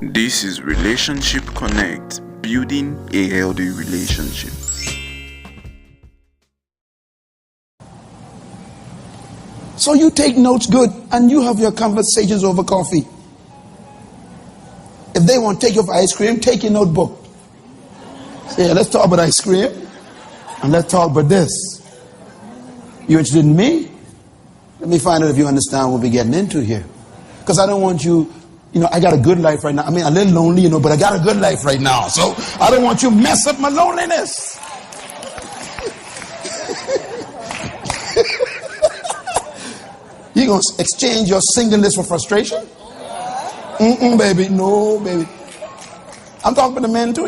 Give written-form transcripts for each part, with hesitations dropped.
This is Relationship Connect, building a healthy relationship. So you take notes good and you have your conversations over coffee. If they want to take you for ice cream, take your notebook. Say, let's talk about ice cream and let's talk about this. You interested in me? Let me find out if you understand what we're getting into here. Because I don't want you, I got a good life right now. I mean, a little lonely, but I got a good life right now. So I don't want you to mess up my loneliness. You going to exchange your singleness for frustration? Baby. No, baby. I'm talking about the men too,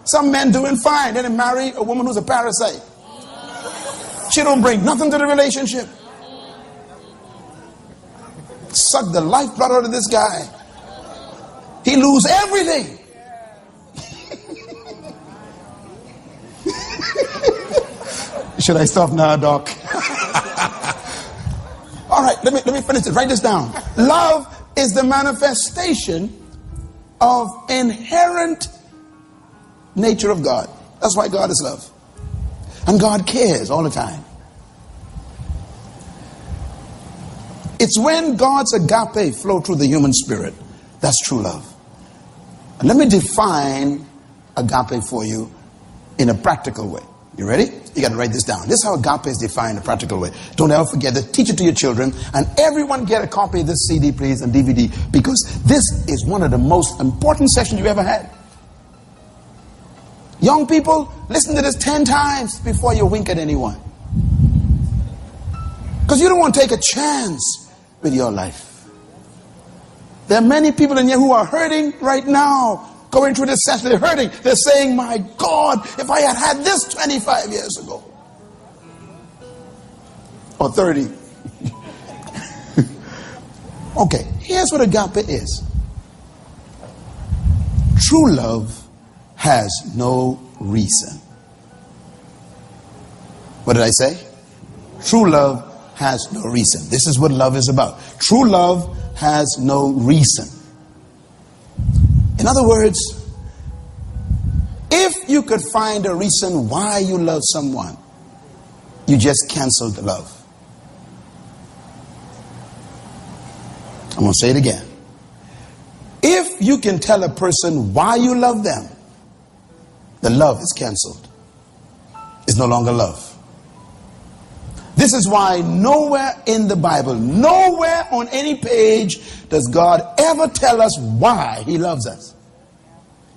Some men doing fine. Then they marry a woman who's a parasite. She don't bring nothing to the relationship. Suck the lifeblood out of this guy. He lose everything. Should I stop now, Doc? All right, let me finish it. Write this down. Love is the manifestation of inherent nature of God. That's why God is love. And God cares all the time. It's when God's agape flow through the human spirit. That's true love. And let me define agape for you in a practical way. You ready? You got to write this down. This is how agape is defined in a practical way. Don't ever forget to teach it to your children. And everyone get a copy of this CD, please, and DVD. Because this is one of the most important sessions you've ever had. Young people, listen to this 10 times before you wink at anyone. Because you don't want to take a chance with your life. There are many people in here who are hurting right now. Going through this session, they're hurting. They're saying, my God, if I had had this 25 years ago. Or 30. Okay, here's what agape is. True love has no reason. What did I say? True love has no reason. This is what love is about. True love has no reason. In other words, if you could find a reason why you love someone, you just canceled the love. I'm going to say it again. If you can tell a person why you love them, the love is canceled. It's no longer love. This is why nowhere in the Bible, nowhere on any page does God ever tell us why he loves us.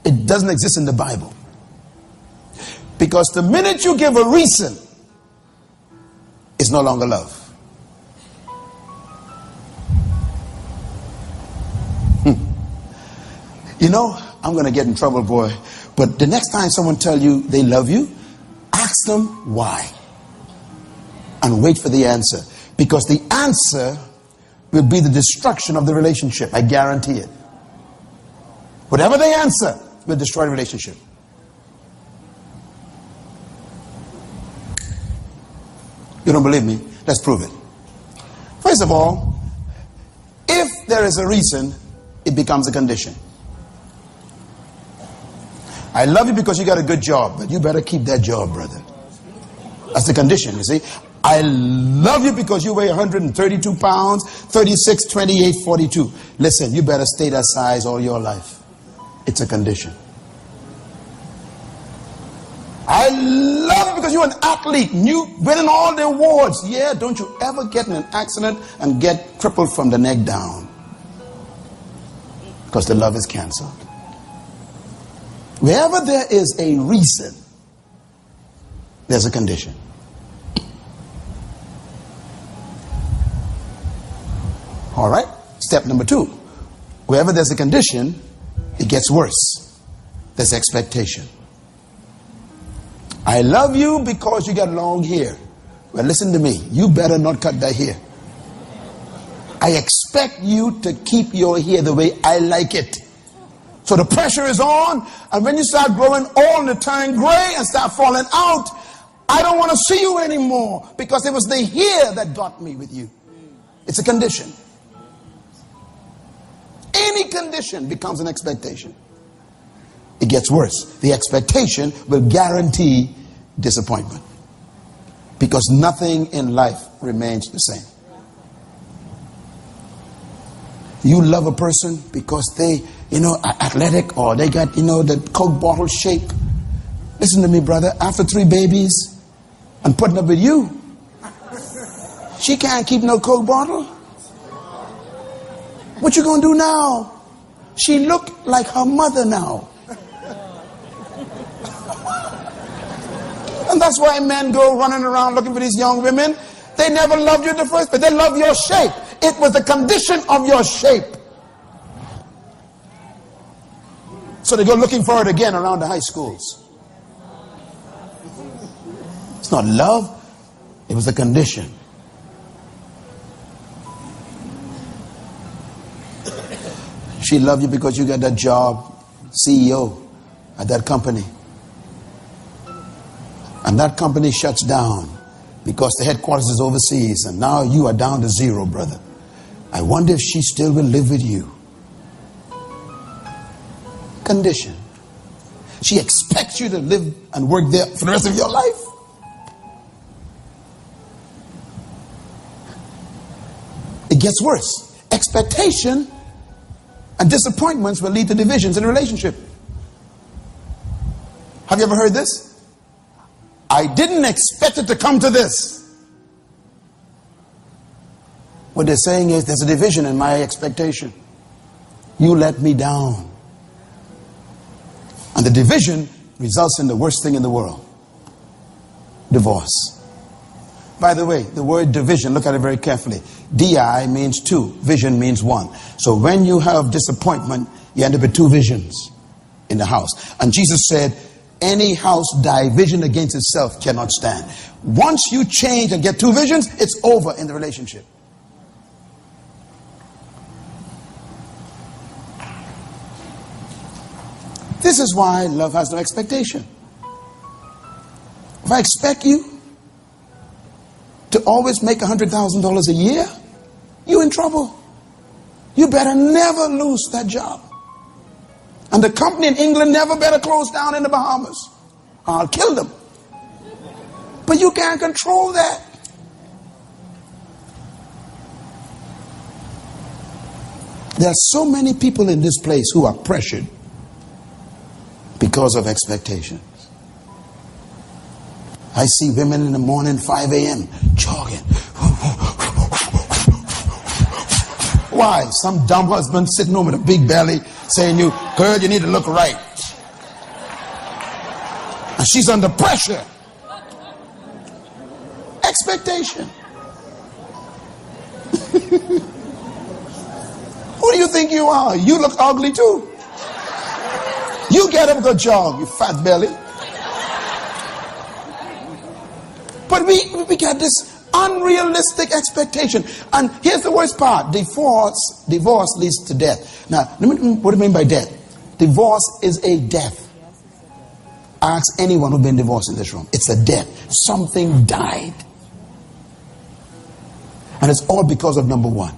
It doesn't exist in the Bible. Because the minute you give a reason, it's no longer love. I'm going to get in trouble, boy. But the next time someone tells you they love you, ask them why. And wait for the answer. Because the answer will be the destruction of the relationship. I guarantee it. Whatever they answer will destroy the relationship. You don't believe me? Let's prove it. First of all, if there is a reason, it becomes a condition. I love you because you got a good job, but you better keep that job, brother. That's the condition, you see. I love you because you weigh 132 pounds, 36, 28, 42. Listen, you better stay that size all your life. It's a condition. I love you because you're an athlete. You winning all the awards. Yeah, don't you ever get in an accident and get crippled from the neck down. Because the love is canceled. Wherever there is a reason, there's a condition. All right? Step number 2. Wherever there's a condition, it gets worse. There's expectation. I love you because you got long hair. Well, listen to me. You better not cut that hair. I expect you to keep your hair the way I like it. So the pressure is on, and when you start growing old and turn gray and start falling out, I don't want to see you anymore because it was the hair that got me with you. It's a condition. Any any condition becomes an expectation, it gets worse. The expectation will guarantee disappointment, because nothing in life remains the same. You love a person because they, are athletic, or they got, the Coke bottle shape. Listen to me, brother. After 3 babies and putting up with you, she can't keep no Coke bottle. What you gonna do now? She look like her mother now. And that's why men go running around looking for these young women. They never loved you in the first place. They love your shape. It was the condition of your shape. So they go looking for it again around the high schools. It's not love. It was a condition. She loved you because you got that job, CEO at that company. And that company shuts down because the headquarters is overseas, and now you are down to 0, brother. I wonder if she still will live with you. Condition. She expects you to live and work there for the rest of your life. It gets worse. Expectation and disappointments will lead to divisions in a relationship. Have you ever heard this? I didn't expect it to come to this. What they're saying is there's a division in my expectation. You let me down. And the division results in the worst thing in the world. Divorce. By the way, the word division, look at it very carefully. DI means 2. Vision means 1. So when you have disappointment, you end up with 2 visions in the house. And Jesus said, any house division against itself cannot stand. Once you change and get 2 visions, it's over in the relationship. This is why love has no expectation. If I expect you to always make $100,000 a year, you're in trouble. You better never lose that job. And the company in England never better close down in the Bahamas. I'll kill them. But you can't control that. There are so many people in this place who are pressured because of expectations. I see women in the morning, 5 a.m., jogging. Why? Some dumb husband sitting home with a big belly saying, girl, you need to look right. And she's under pressure. Expectation. Who do you think you are? You look ugly too. You get up, go jog, you fat belly. But we got this unrealistic expectation. And here's the worst part. Divorce leads to death. Now, what do you mean by death? Divorce is a death. Ask anyone who's been divorced in this room. It's a death. Something died. And it's all because of number 1.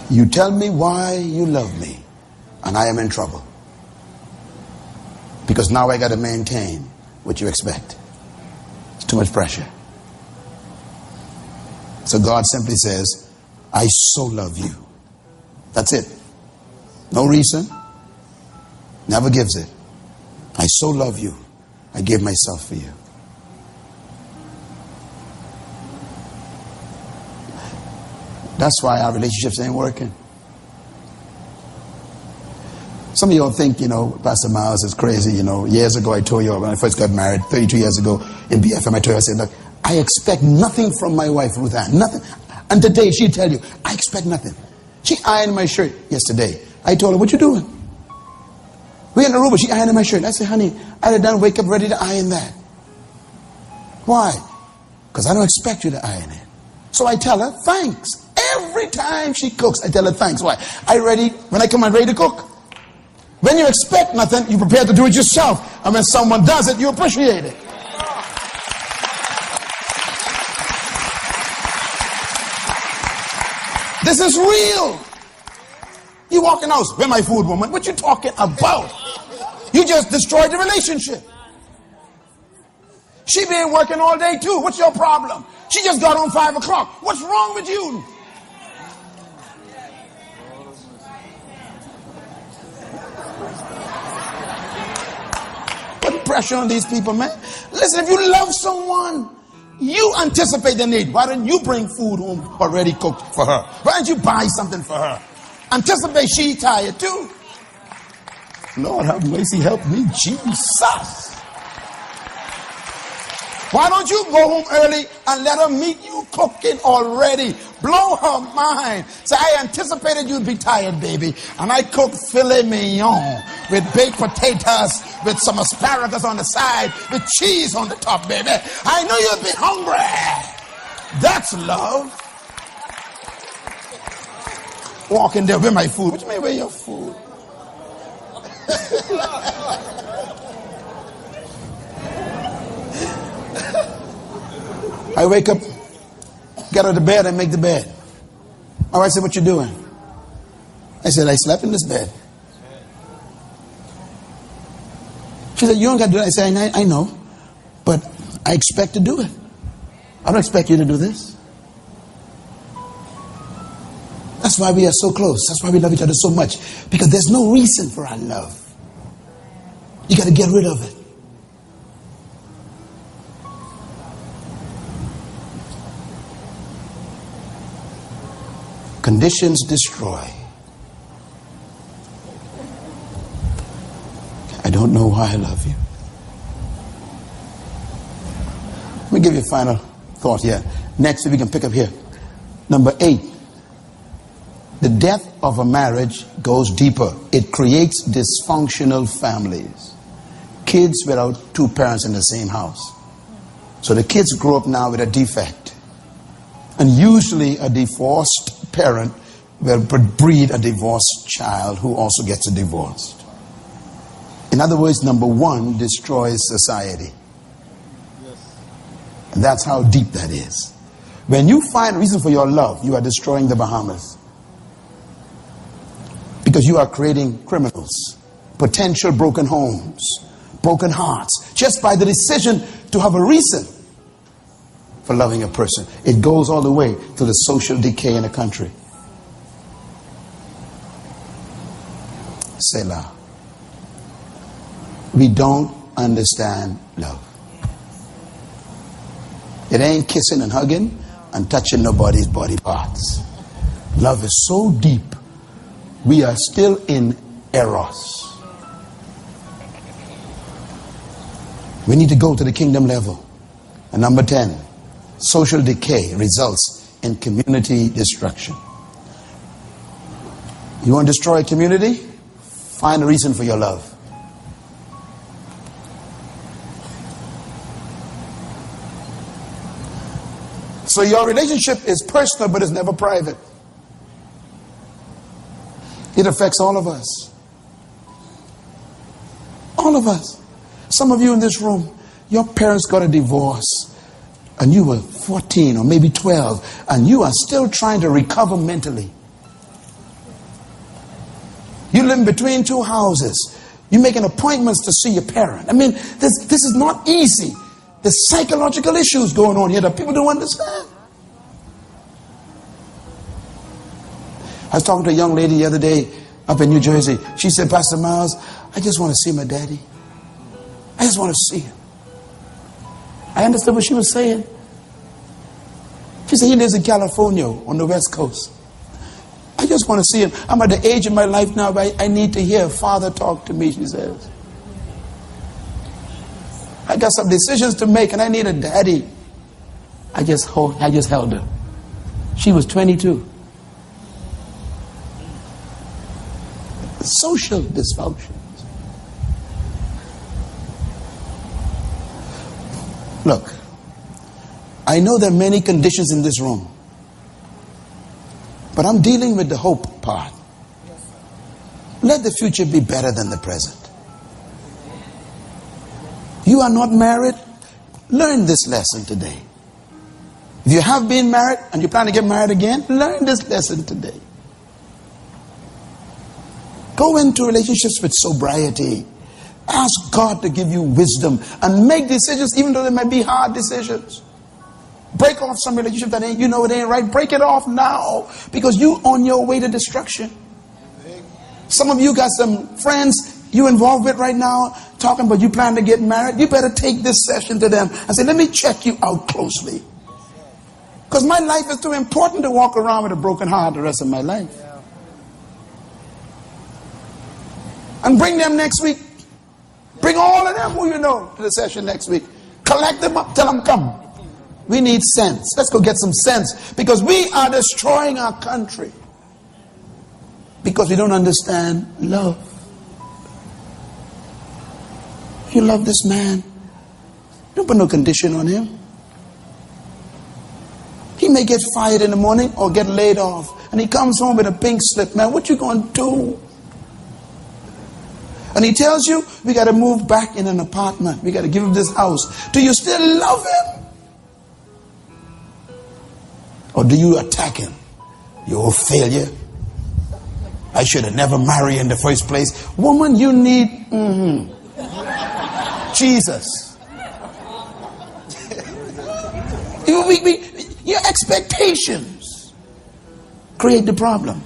You tell me why you love me, and I am in trouble. Because now I got to maintain what you expect. It's too much pressure. So God simply says, I so love you. That's it. No reason. Never gives it. I so love you. I give myself for you. That's why our relationships ain't working. Some of y'all think, Pastor Myles is crazy. Years ago I told you when I first got married, 32 years ago in BFM, I told you, I said, look, I expect nothing from my wife, Ruth Ann. Nothing. And today she'd tell you, I expect nothing. She ironed my shirt yesterday. I told her, what you doing? We're in the room, but she ironed my shirt. I said, honey, I had done wake up ready to iron that. Why? Because I don't expect you to iron it. So I tell her, thanks. Every time she cooks, I tell her thanks. Why? When I come out ready to cook. When you expect nothing, you're prepared to do it yourself. And when someone does it, you appreciate it. This is real. You walk in the house, where my food, woman? What you talking about? You just destroyed the relationship. She been working all day too. What's your problem? She just got home 5 o'clock. What's wrong with you? Put pressure on these people, man. Listen, if you love someone, you anticipate the need. Why don't you bring food home already cooked for her? Why don't you buy something for her? Anticipate she tired too. Lord have mercy, help me, Jesus. Why don't you go home early and let her meet you cooking already? Blow her mind. Say, I anticipated you'd be tired, baby. And I cooked filet mignon with baked potatoes, with some asparagus on the side, with cheese on the top, baby. I knew you'd be hungry. That's love. Walk in there, where my food? What do you mean, where your food? I wake up, get out of bed, and make the bed. My wife said, what you doing? I said, I slept in this bed. She said, you don't got to do that. I said, I know, but I expect to do it. I don't expect you to do this. That's why we are so close. That's why we love each other so much. Because there's no reason for our love. You got to get rid of it. Conditions destroy. I don't know why I love you. Let me give you a final thought here. Next, if we can pick up here. Number 8. The death of a marriage goes deeper. It creates dysfunctional families. Kids without 2 parents in the same house. So the kids grow up now with a defect. And usually a divorced parent will breed a divorced child who also gets a divorce. In other words, number 1 destroys society. And that's how deep that is. When you find a reason for your love, you are destroying the Bahamas. Because you are creating criminals, potential broken homes, broken hearts, just by the decision to have a reason for loving a person. It goes all the way to the social decay in a country. Selah. We don't understand love. It ain't kissing and hugging and touching nobody's body parts. Love is so deep. We are still in eros. We need to go to the kingdom level. And number 10, social decay results in community destruction. You want to destroy a community? Find a reason for your love. So your relationship is personal, but it's never private. It affects all of us. All of us. Some of you in this room, your parents got a divorce and you were 14 or maybe 12 and you are still trying to recover mentally. You live between 2 houses. You're making appointments to see your parent. I mean, this is not easy. There's psychological issues going on here that people don't understand. I was talking to a young lady the other day up in New Jersey. She said, Pastor Myles, I just want to see my daddy. I just want to see him. I understood what she was saying. She said, he lives in California on the West Coast. I just want to see him. I'm at the age in my life now where I need to hear Father talk to me, she says. I got some decisions to make and I need a daddy. I just held her. She was 22. Social dysfunction. Look, I know there are many conditions in this room, but I'm dealing with the hope part. Let the future be better than the present. You are not married? Learn this lesson today. If you have been married and you plan to get married again, learn this lesson today. Go into relationships with sobriety. Ask God to give you wisdom and make decisions even though they might be hard decisions. Break off some relationship that ain't, it ain't right. Break it off now because you on your way to destruction. Some of you got some friends you involved with right now talking about you plan to get married. You better take this session to them and say, let me check you out closely. Because my life is too important to walk around with a broken heart the rest of my life. And bring them next week. Bring all of them who you know to the session next week. Collect them up. Tell them, come. We need sense. Let's go get some sense. Because we are destroying our country. Because we don't understand love. You love this man. Don't put no condition on him. He may get fired in the morning or get laid off. And he comes home with a pink slip. Man, what you going to do? And he tells you, we got to move back in an apartment. We got to give him this house. Do you still love him? Or do you attack him? You're a failure. I should have never married in the first place. Woman, you need Jesus. Your expectations create the problem.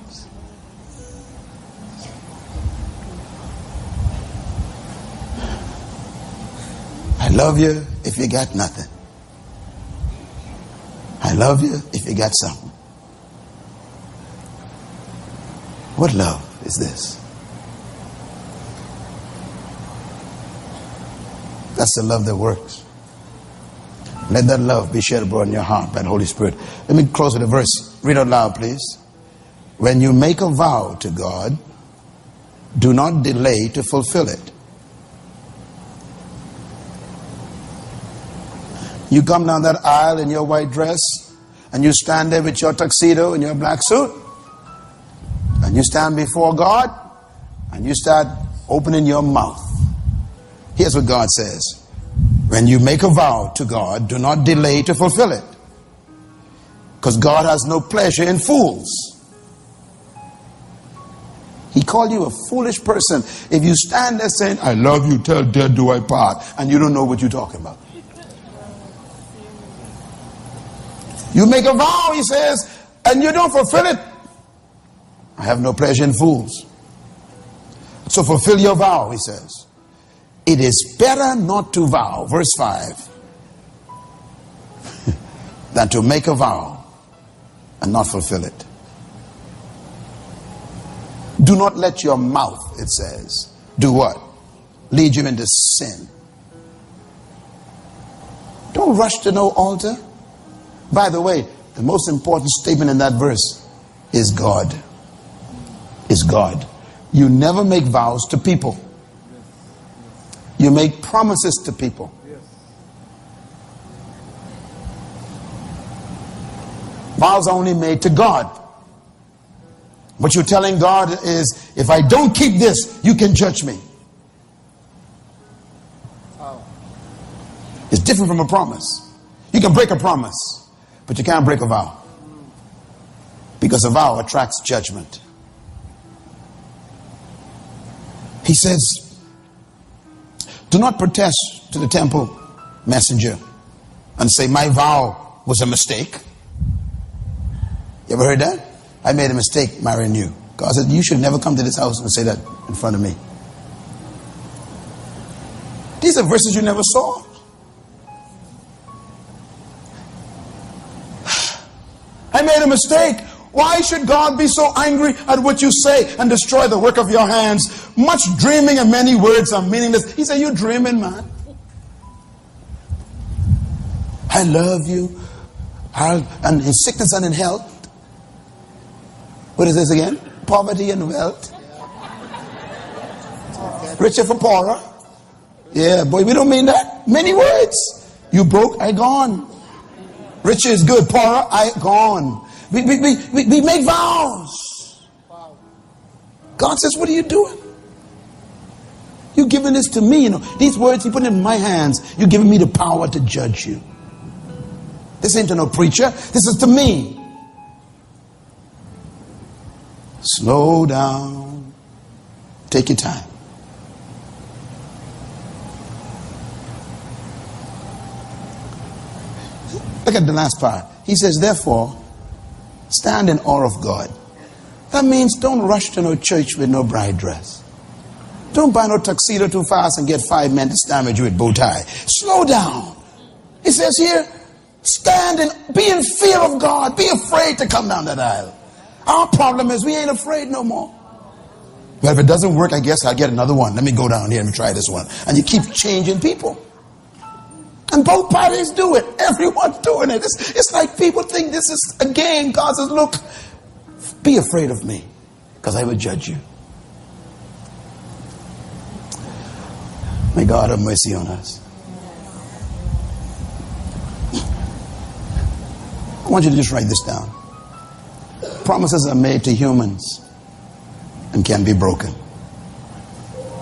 I love you if you got nothing. I love you if you got something. What love is this? That's the love that works. Let that love be shed abroad in your heart by the Holy Spirit. Let me close with a verse. Read out loud, please. When you make a vow to God, do not delay to fulfill it. You come down that aisle in your white dress, and you stand there with your tuxedo and your black suit, and you stand before God, and you start opening your mouth. Here's what God says. When you make a vow to God, do not delay to fulfill it. Because God has no pleasure in fools. He called you a foolish person if you stand there saying, I love you till death do I part, and you don't know what you're talking about. You make a vow, he says, and you don't fulfill it. I have no pleasure in fools. So fulfill your vow, he says. It is better not to vow, verse 5, than to make a vow and not fulfill it. Do not let your mouth, it says, do what? Lead you into sin. Don't rush to no altar. By the way, the most important statement in that verse is God. Is God. You never make vows to people. You make promises to people. Vows are only made to God. What you're telling God is, if I don't keep this, you can judge me. It's different from a promise. You can break a promise, but you can't break a vow. Because a vow attracts judgment. He says, do not protest to the temple messenger and say, my vow was a mistake. You ever heard that? I made a mistake marrying you. God said, you should never come to this house and say that in front of me. These are verses you never saw. I made a mistake. Why should God be so angry at what you say and destroy the work of your hands? Much dreaming and many words are meaningless. He said, you dreaming, man. I love you. And in sickness and in health. What is this again? Poverty and wealth. Richer for poorer. Yeah, boy, we don't mean that. Many words. You broke, I gone. Richer is good, poorer, I gone. We make vows. God says, what are you doing? You're giving this to me. These words, you put in my hands. You're giving me the power to judge you. This ain't to no preacher. This is to me. Slow down. Take your time. Look at the last part. He says, therefore, stand in awe of God. That means don't rush to no church with no bride dress. Don't buy no tuxedo too fast and get 5 men to stand with you with bow tie. Slow down. He says here, stand and be in fear of God. Be afraid to come down that aisle. Our problem is we ain't afraid no more. Well, if it doesn't work, I guess I'll get another one. Let me go down here and try this one. And you keep changing people. And both parties do it. Everyone's doing it. It's like people think this is a game. God says, look, be afraid of me, because I will judge you. May God have mercy on us. I want you to just write this down. Promises are made to humans and can be broken.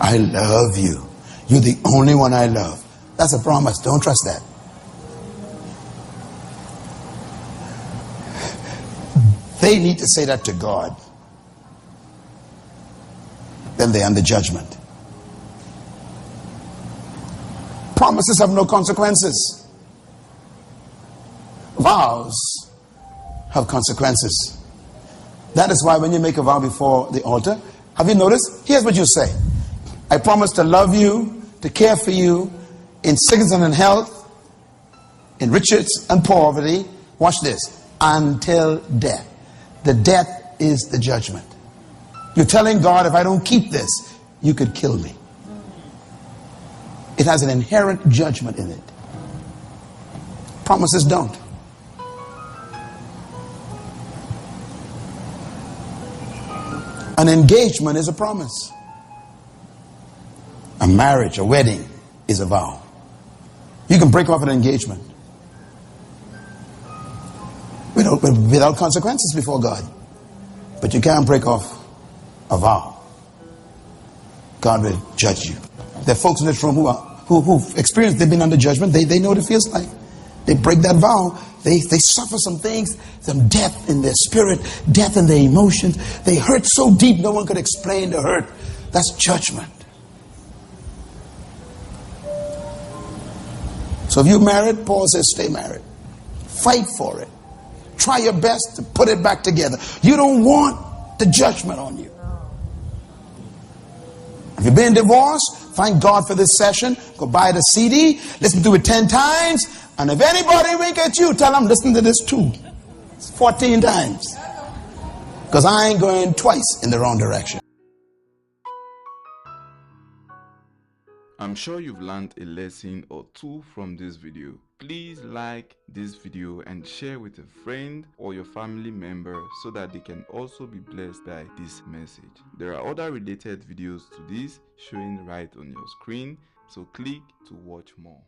I love you. You're the only one I love. That's a promise. Don't trust that. They need to say that to God. Then they're under judgment. Promises have no consequences. Vows have consequences. That is why when you make a vow before the altar, have you noticed? Here's what you say. I promise to love you, to care for you, in sickness and in health, in riches and poverty. Watch this. Until death. The death is the judgment. You're telling God, if I don't keep this, you could kill me. It has an inherent judgment in it. Promises don't. An engagement is a promise. A marriage, a wedding is a vow. You can break off an engagement without consequences before God. But you can't break off a vow. God will judge you. There are folks in this room who've experienced, they've been under judgment. They know what it feels like. They break that vow. They suffer some things, some death in their spirit, death in their emotions. They hurt so deep no one could explain the hurt. That's judgment. So if you're married, Paul says stay married. Fight for it. Try your best to put it back together. You don't want the judgment on you. If you're being divorced, thank God for this session. Go buy the CD, listen to it 10 times, and if anybody wink at you, tell them listen to this too. It's 14 times. Because I ain't going twice in the wrong direction. I'm sure you've learned a lesson or two from this video. Please like this video and share with a friend or your family member so that they can also be blessed by this message. There are other related videos to this showing right on your screen, so click to watch more.